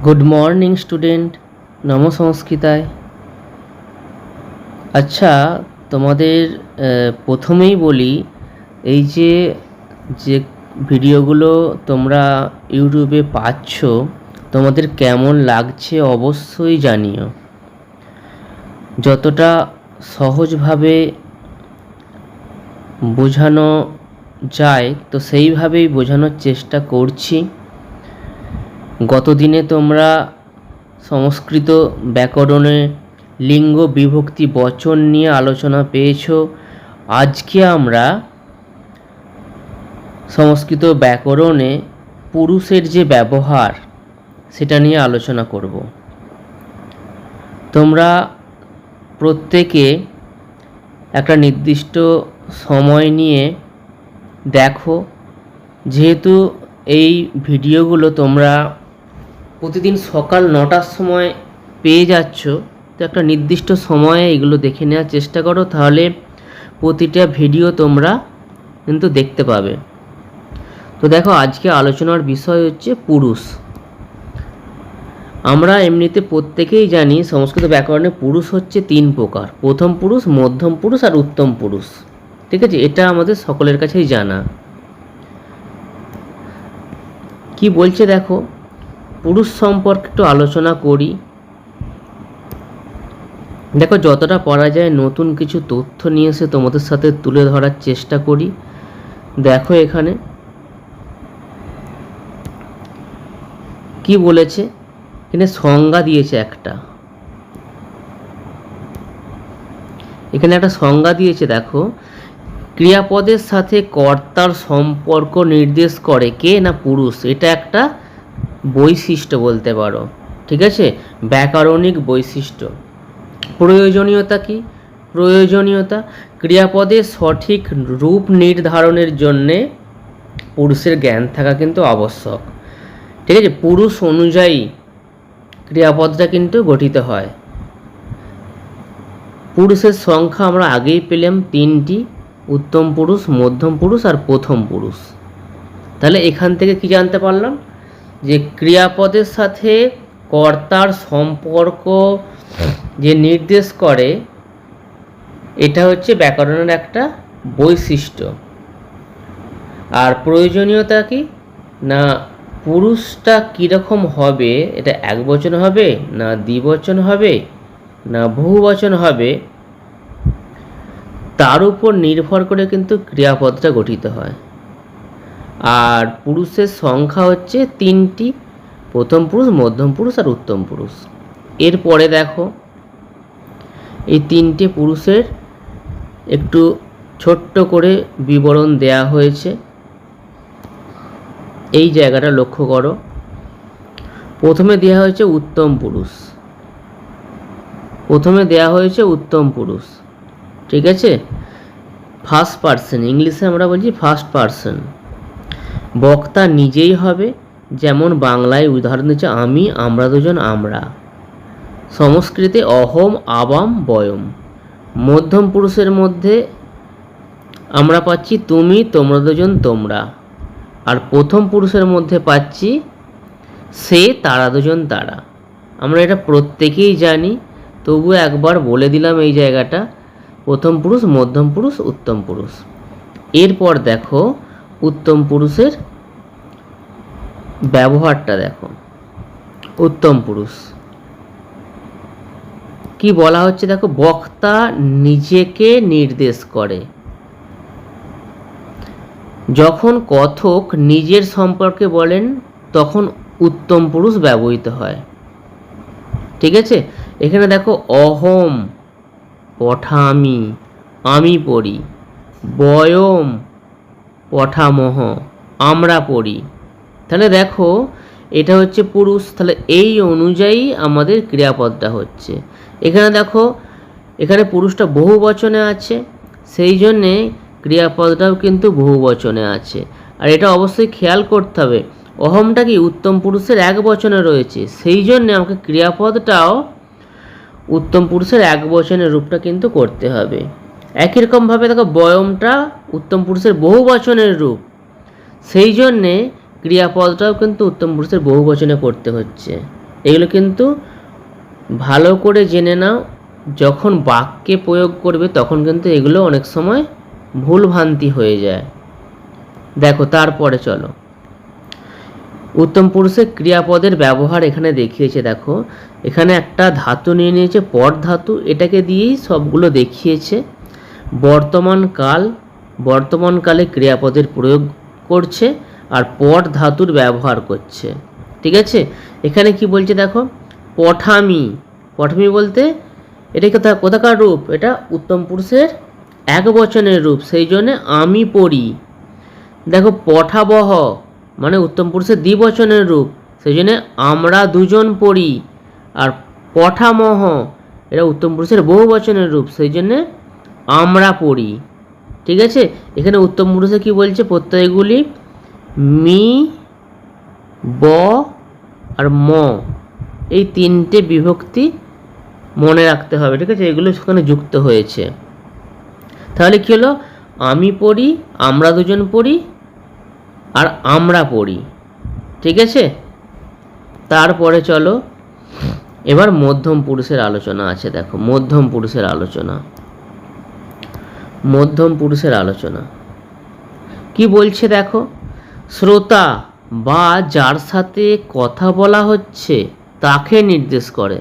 Good morning student, নম সংস্কৃতায়। আচ্ছা, তোমাদের প্রথমেই বলি, এই যে যে ভিডিওগুলো তোমরা ইউটিউবে পাচ্ছ, তোমাদের কেমন লাগছে অবশ্যই জানিও। যতটা সহজভাবে বোঝানো যায় তো সেইভাবেই বোঝানোর চেষ্টা করছি। গতদিনে তোমরা সংস্কৃত ব্যাকরণে লিঙ্গ বিভক্তি বচন নিয়ে আলোচনা পেয়েছো। আজকে আমরা সংস্কৃত ব্যাকরণে পুরুষের যে ব্যবহার সেটা নিয়ে আলোচনা করব। তোমরা প্রত্যেকে একটা নির্দিষ্ট সময় নিয়ে দেখো, যেহেতু এই ভিডিওগুলো তোমরা প্রতিদিন সকাল 9টার সময় পেয়ে যাচ্ছ, তো একটা নির্দিষ্ট সময়ে এগুলো দেখে নেওয়ার চেষ্টা করো, তাহলে প্রতিটা ভিডিও তোমরা কিন্তু দেখতে পাবে। তো দেখো, আজকে আলোচনার বিষয় হচ্ছে পুরুষ। আমরা এমনিতে প্রত্যেকেই জানি সংস্কৃত ব্যাকরণে পুরুষ হচ্ছে 3 প্রকার: প্রথম পুরুষ, মধ্যম পুরুষ আর উত্তম পুরুষ। ঠিক আছে, এটা আমাদের সকলের কাছেই জানা। কি বলছে দেখো, পুরুষ সম্পর্কে একটু আলোচনা করি। দেখো, যতটা পারা যায় নতুন কিছু তথ্য নিয়ে এসে তোমাদের সাথে তুলে ধরার চেষ্টা করি। দেখো এখানে কি বলেছে, এখানে সংজ্ঞা দিয়েছে একটা, এখানে একটা সংজ্ঞা দিয়েছে। দেখো, ক্রিয়াপদের সাথে কর্তার সম্পর্ক নির্দেশ করে কে না পুরুষ। এটা একটা বৈশিষ্ট্য বলতে পারো। ঠিক আছে, ব্যাকরণিক বৈশিষ্ট্য। প্রয়োজনীয়তা কি? প্রয়োজনীয়তা, ক্রিয়াপদের সঠিক রূপ নির্ধারণের জন্যে পুরুষের জ্ঞান থাকা কিন্তু আবশ্যক। ঠিক আছে, পুরুষ অনুযায়ী ক্রিয়াপদটা কিন্তু গঠিত হয়। পুরুষের সংখ্যা আমরা আগেই পেলাম 3টি: উত্তম পুরুষ, মধ্যম পুরুষ আর প্রথম পুরুষ। তাহলে এখান থেকে কি জানতে পারলাম, যে ক্রিয়াপদের সাথে কর্তার সম্পর্ক যে নির্দেশ করে, এটা হচ্ছে ব্যাকরণের একটা বৈশিষ্ট্য। আর প্রয়োজনীয়তা কি না, পুরুষটা কীরকম হবে, এটা একবচন হবে না দ্বিবচন হবে না বহুবচন হবে, তার উপর নির্ভর করে কিন্তু ক্রিয়াপদটা গঠিত হয়। আর পুরুষের সংখ্যা হচ্ছে 3টি: প্রথম পুরুষ, মধ্যম পুরুষ আর উত্তম পুরুষ। এরপরে দেখো, এই 3টে পুরুষের একটু ছোট্ট করে বিবরণ দেয়া হয়েছে। এই জায়গাটা লক্ষ্য করো। প্রথমে দেয়া হয়েছে উত্তম পুরুষ, প্রথমে দেয়া হয়েছে উত্তম পুরুষ। ঠিক আছে, ফার্স্ট পারসন, ইংলিশে আমরা বলছি ফার্স্ট পারসন। বক্তা নিজেই হবে, যেমন বাংলায় উদাহরণ দিচ্ছে আমি, আমরা দুজন, আমরা। সংস্কৃতে অহম, আবাম, বয়ম। মধ্যম পুরুষের মধ্যে আমরা পাচ্ছি তুমি, তোমরা দুজন, তোমরা। আর প্রথম পুরুষের মধ্যে পাচ্ছি সে, তারা দুজন, তারা। আমরা এটা প্রত্যেকেই জানি, তবু একবার বলে দিলাম এই জায়গাটা: প্রথম পুরুষ, মধ্যম পুরুষ, উত্তম পুরুষ। এরপর দেখো উত্তম পুরুষের ব্যবহারটা দেখো। উত্তম পুরুষ কি বলা হচ্ছে দেখো, বক্তা নিজেকে নির্দেশ করে। যখন কথক নিজের সম্পর্কে বলেন তখন উত্তম পুরুষ ব্যবহৃত হয়। ঠিক আছে, এখানে দেখো অহম পঠামি, আমি পড়ি। বয়ম পঠামহ, আমরা পড়ি। তাহলে দেখো, এটা হচ্ছে পুরুষ। তাহলে এই অনুযায়ী আমাদের ক্রিয়াপদটা হচ্ছে। এখানে দেখো, এখানে পুরুষটা বহু বচনে আছে, সেই জন্যে ক্রিয়াপদটাও কিন্তু বহু বচনে আছে। আর এটা অবশ্যই খেয়াল করতে হবে, অহমটা কি উত্তম পুরুষের এক বচনে রয়েছে, সেই জন্যে আমাকে ক্রিয়াপদটাও উত্তম পুরুষের এক বচনের রূপটা কিন্তু করতে হবে। একই রকমভাবে দেখো, বয়মটা উত্তম পুরুষের বহু বচনের রূপ, সেই জন্যে ক্রিয়াপদটাও কিন্তু উত্তম পুরুষের বহু বচনে করতে হচ্ছে। এগুলো কিন্তু ভালো করে জেনে নাও, যখন বাক্যে প্রয়োগ করবে তখন কিন্তু এগুলো অনেক সময় ভুলভ্রান্তি হয়ে যায়। দেখো তারপরে চলো, উত্তম পুরুষের ক্রিয়াপদের ব্যবহার এখানে দেখিয়েছে। দেখো এখানে একটা ধাতু নিয়ে নিয়েছে, পর ধাতু, এটাকে দিয়েই সবগুলো দেখিয়েছে। বর্তমানকালে ক্রিয়াপদের প্রয়োগ করছে আর পর ধাতুর ব্যবহার করছে। ঠিক আছে, এখানে কি বলছে দেখো, পঠামি। পঠামি বলতে এটা কোথাকার রূপ? এটা উত্তম পুরুষের একবচনের রূপ, সেই জন্যে আমি পড়ি। দেখো পঠাবহ মানে উত্তম পুরুষের দ্বিবচনের রূপ, সেই জন্যে আমরা দুজন পড়ি। আর পঠামহ এটা উত্তম পুরুষের বহুবচনের রূপ, সেই জন্যে আমরা পড়ি। ঠিক আছে, এখানে উত্তম পুরুষে কি বলছে, প্রত্যয়গুলি মি, ব আর ম, এই তিনটে বিভক্তি মনে রাখতে হবে। ঠিক আছে, এগুলো সেখানে যুক্ত হয়েছে। তাহলে কি হলো, আমি পড়ি, আমরা দুজন পড়ি আর আমরা পড়ি। ঠিক আছে, তারপরে চলো এবার মধ্যম পুরুষের আলোচনা আছে। দেখো মধ্যম পুরুষের আলোচনা কি বলছে দেখো, শ্রোতা বা যার সাথে কথা বলা হচ্ছে তাকে নির্দেশ করে।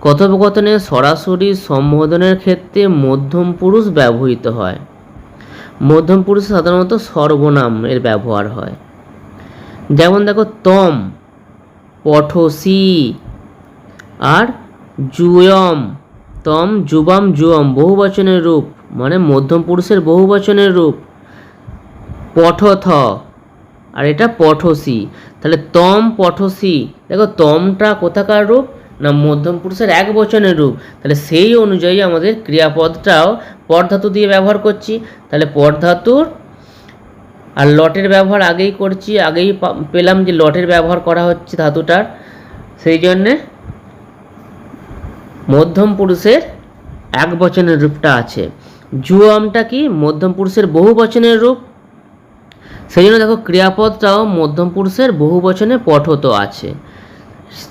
কথোপকথনে সরাসরি সম্বোধনের ক্ষেত্রে মধ্যম পুরুষ ব্যবহৃত হয়। মধ্যম পুরুষে সাধারণত সর্বনাম এর ব্যবহার হয়। যেমন দেখো তম, পঠসি আর জুয়ম। তম, যুবাম, জুয়ম বহুবচনের রূপ, মানে মধ্যম পুরুষের বহুবচনের রূপ। পঠথ আর এটা পঠসি। তাহলে তম, পঠসি, দেখো তমটা কোথাকার রূপ? না মধ্যম পুরুষের এক বচনের রূপ। তাহলে সেই অনুযায়ী আমাদের ক্রিয়াপদটাও পরধাতু দিয়ে ব্যবহার করছি। তাহলে পরধাতুর আর লটের ব্যবহার আগেই করছি, আগেই পেলাম যে লটের ব্যবহার করা হচ্ছে ধাতুটার, সেই জন্যে মধ্যম পুরুষের এক বচনের রূপটা আছে। জুয়মটা কি? মধ্যম পুরুষের বহু বচনের রূপ, সেই জন্য দেখো ক্রিয়াপদটাও মধ্যম পুরুষের বহু বচনে পঠত আছে।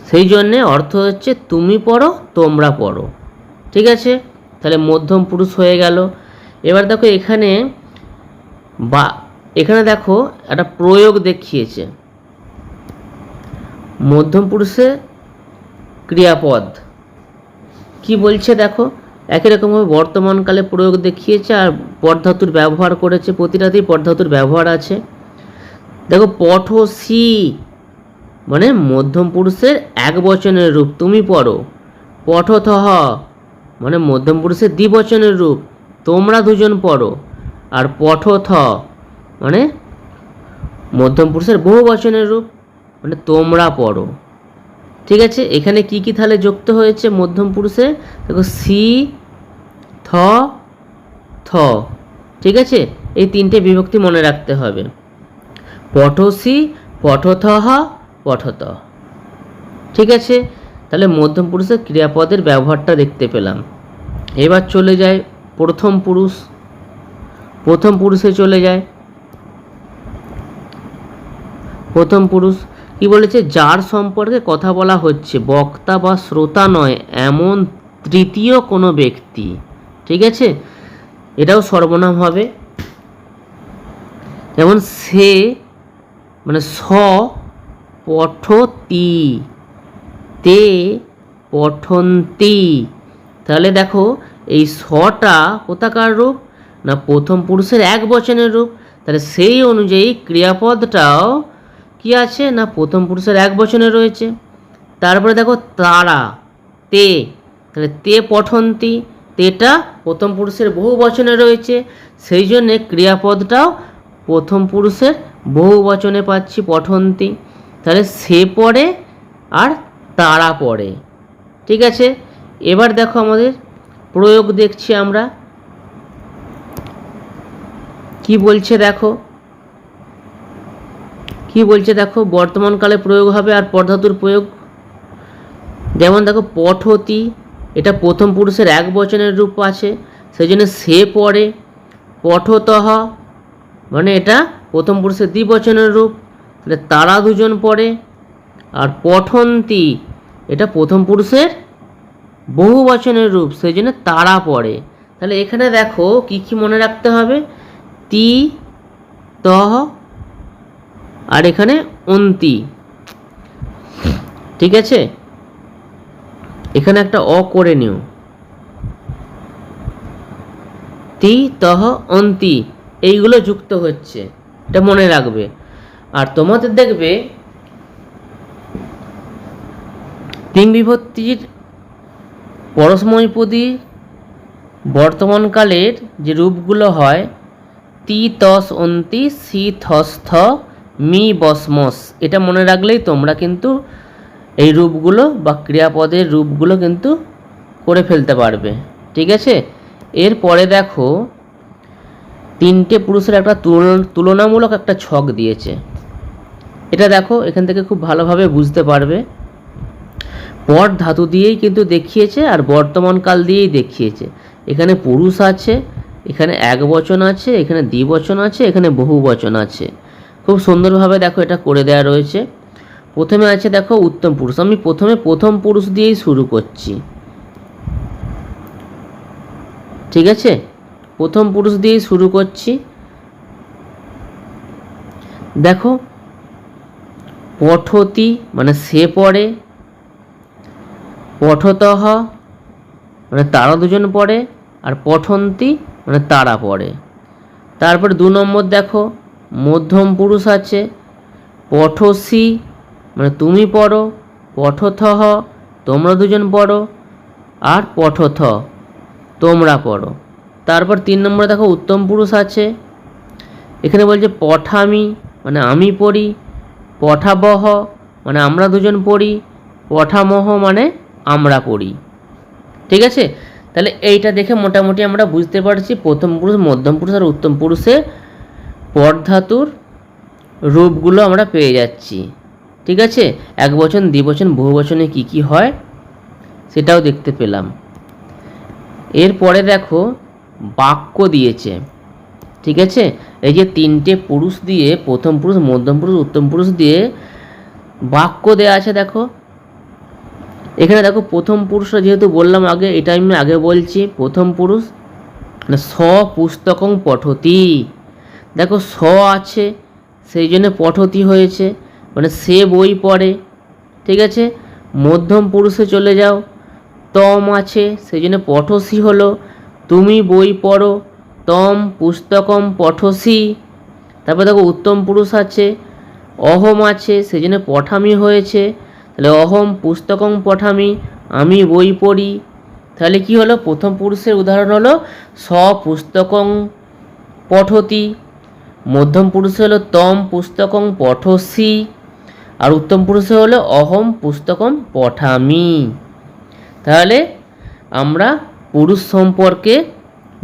সেই জন্যে অর্থ হচ্ছে তুমি পড়ো, তোমরা পড়ো। ঠিক আছে, তাহলে মধ্যম পুরুষ হয়ে গেল। এবার দেখো এখানে দেখো একটা প্রয়োগ দেখিয়েছে মধ্যম পুরুষে ক্রিয়াপদ। কি বলছে দেখো, একই রকমভাবে বর্তমানকালে প্রয়োগ দেখিয়েছে আর পরধাতুর ব্যবহার করেছে, প্রতিটাতেই পরধাতুর ব্যবহার আছে। দেখো পঠসি মানে মধ্যম পুরুষের এক বচনের রূপ, তুমি পড়ো। পঠথহ মানে মধ্যম পুরুষের দ্বিবচনের রূপ, তোমরা দুজন পড়ো। আর পঠথ মানে মধ্যম পুরুষের বহু বচনের রূপ, মানে তোমরা পড়ো। ঠিক আছে, এখানে কি কি তাহলে যুক্ত হয়েছে মধ্যম পুরুষে? দেখো সি, থ, থ। ঠিক আছে, এই তিনটে বিভক্তি মনে রাখতে হবে। পঠসি, পঠথহ, পঠত। ঠিক আছে, তাহলে মধ্যম পুরুষের ক্রিয়াপদের ব্যবহারটা দেখতে পেলাম। এবার চলে যায় প্রথম পুরুষে চলে যায়। প্রথম পুরুষ কি বলেছে? যার সম্পর্কে কথা বলা হচ্ছে, বক্তা বা শ্রোতা নয় এমন তৃতীয় কোনো ব্যক্তি। ঠিক আছে, এটাও সর্বনাম হবে। যেমন সে মানে স পঠতি, তে পঠন্তি। তাহলে দেখো এই সটা কোথাকার রূপ? না প্রথম পুরুষের এক বচনের রূপ। তাহলে সেই অনুযায়ী ক্রিয়াপদটাও কি আছে? না প্রথম পুরুষের এক বচনে রয়েছে। তারপরে দেখো তারা, তে, তাহলে তে পঠন্তি, তেটা প্রথম পুরুষের বহু বচনে রয়েছে, সেই জন্যে ক্রিয়াপদটাও প্রথম পুরুষের বহু বচনে পাচ্ছি, পঠন্তি। তাহলে সে পড়ে আর তারা পড়ে। ঠিক আছে, এবার দেখো আমাদের প্রয়োগ দেখছি আমরা কি বলছে। দেখো বর্তমানকালে প্রয়োগ হবে আর পরধাতুর প্রয়োগ। যেমন দেখো পঠতি, এটা প্রথম পুরুষের এক বচনের রূপ আছে, সেই জন্য সে পড়ে। পঠতহ মানে এটা প্রথম পুরুষের দ্বিবচনের রূপ, তাহলে তারা দুজন পড়ে। আর পঠন্তি এটা প্রথম পুরুষের বহু বচনের রূপ, সেই জন্য তারা পড়ে। তাহলে এখানে দেখো কি কি মনে রাখতে হবে, তি, তহ, আর এখানে অন্তি। ঠিক আছে, এখানে একটা অ করে নিও, তি, তহ, অন্তি, এইগুলো যুক্ত হচ্ছে, এটা মনে রাখবে। আর তোমাদের দেখবে তিন বিভক্তির পরস্মৈপদী বর্তমানকালের যে রূপগুলো হয়, তি, তস, অন্তি, সি, থস, থ, মি, বসমস, এটা মনে রাখলেই তোমরা কিন্তু এই রূপগুলো বা ক্রিয়াপদের রূপগুলো কিন্তু করে ফেলতে পারবে। ঠিক আছে, এরপরে দেখো তিনটে পুরুষের একটা তুলনামূলক একটা ছক দিয়েছে। এটা দেখো এখান থেকে খুব ভালোভাবে বুঝতে পারবে। পট ধাতু দিয়েই কিন্তু দেখিয়েছে আর বর্তমানকাল দিয়েই দেখিয়েছে। এখানে পুরুষ আছে, এখানে একবচন আছে, এখানে দ্বিবচন আছে, এখানে বহুবচন আছে। খুব সুন্দরভাবে দেখো এটা করে দেওয়া রয়েছে। প্রথমে আছে দেখো উত্তম পুরুষ, আমি প্রথমে প্রথম পুরুষ দিয়েই শুরু করছি। ঠিক আছে, প্রথম পুরুষ দিয়েই শুরু করছি। দেখো পঠতি মানে সে পড়ে, পঠতঃ মানে তারা দুজন পড়ে, আর পঠন্তি মানে তারা পড়ে। তারপরে 2 নম্বর দেখো মধ্যম পুরুষ আছে, পঠসি মানে তুমি পড়ো, পঠথহ তোমরা দুজন পড়ো, আর পঠথ তোমরা পড়ো। তারপর 3 নম্বরে দেখো উত্তম পুরুষ আছে, এখানে বলছে পঠামি মানে আমি পড়ি, পঠাবহ মানে আমরা দুজন পড়ি, পঠামহ মানে আমরা পড়ি। ঠিক আছে, তাহলে এইটা দেখে মোটামুটি আমরা বুঝতে পারছি প্রথম পুরুষ, মধ্যম পুরুষ আর উত্তম পুরুষে পট ধাতুর রূপগুলো আমরা পেয়ে যাচ্ছি। ঠিক আছে, একবচন, দ্বিবচন, বহুবচনে কি কি হয় সেটাও দেখতে পেলাম। এরপরে দেখো বাক্য দিয়েছে। ঠিক আছে, এই যে তিনটে পুরুষ দিয়ে, প্রথম পুরুষ, মধ্যম পুরুষ, উত্তম পুরুষ দিয়ে বাক্য দেওয়া আছে। দেখো এখানে দেখো প্রথম পুরুষরা যেহেতু বললাম আগে, এটা আমি আগে বলছি, প্রথম পুরুষ মানে স পুস্তকং পঠতি। দেখো স আছে সেই জন্য পঠতি হয়েছে, মানে সে বই পড়ে। ঠিক আছে, মধ্যম পুরুষে চলে যাও, তম আছে সেই জন্য পঠসি হলো, তুমি বই পড়ো, তম পুস্তকম পঠসি। তারপর দেখো উত্তম পুরুষ আছে, অহম আছে সেই জন্য পঠামি হয়েছে, তাহলে অহম পুস্তকং পঠামি আমি বই পড়ি। তাহলে কি হলো, প্রথম পুরুষের উদাহরণ হলো স পুস্তকং পঠতি, মধ্যম পুরুষে হলো তম পুস্তকং পঠসি, আর উত্তম পুরুষে হলো অহম পুস্তকং পঠামি। তাহলে আমরা পুরুষ সম্পর্কে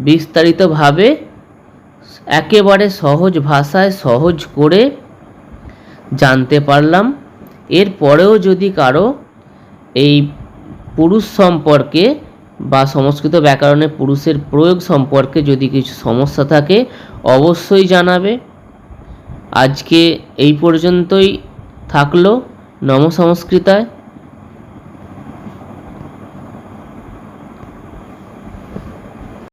বিস্তারিতভাবে একেবারে সহজ ভাষায় সহজ করে জানতে পারলাম। এরপরেও যদি কারো এই পুরুষ সম্পর্কে বা সংস্কৃত ব্যাকরণে পুরুষের প্রয়োগ সম্পর্কে যদি কিছু সমস্যা থাকে অবশ্যই জানাবে। আজকে এই পর্যন্তই থাকলো। নম সংস্কৃতায়।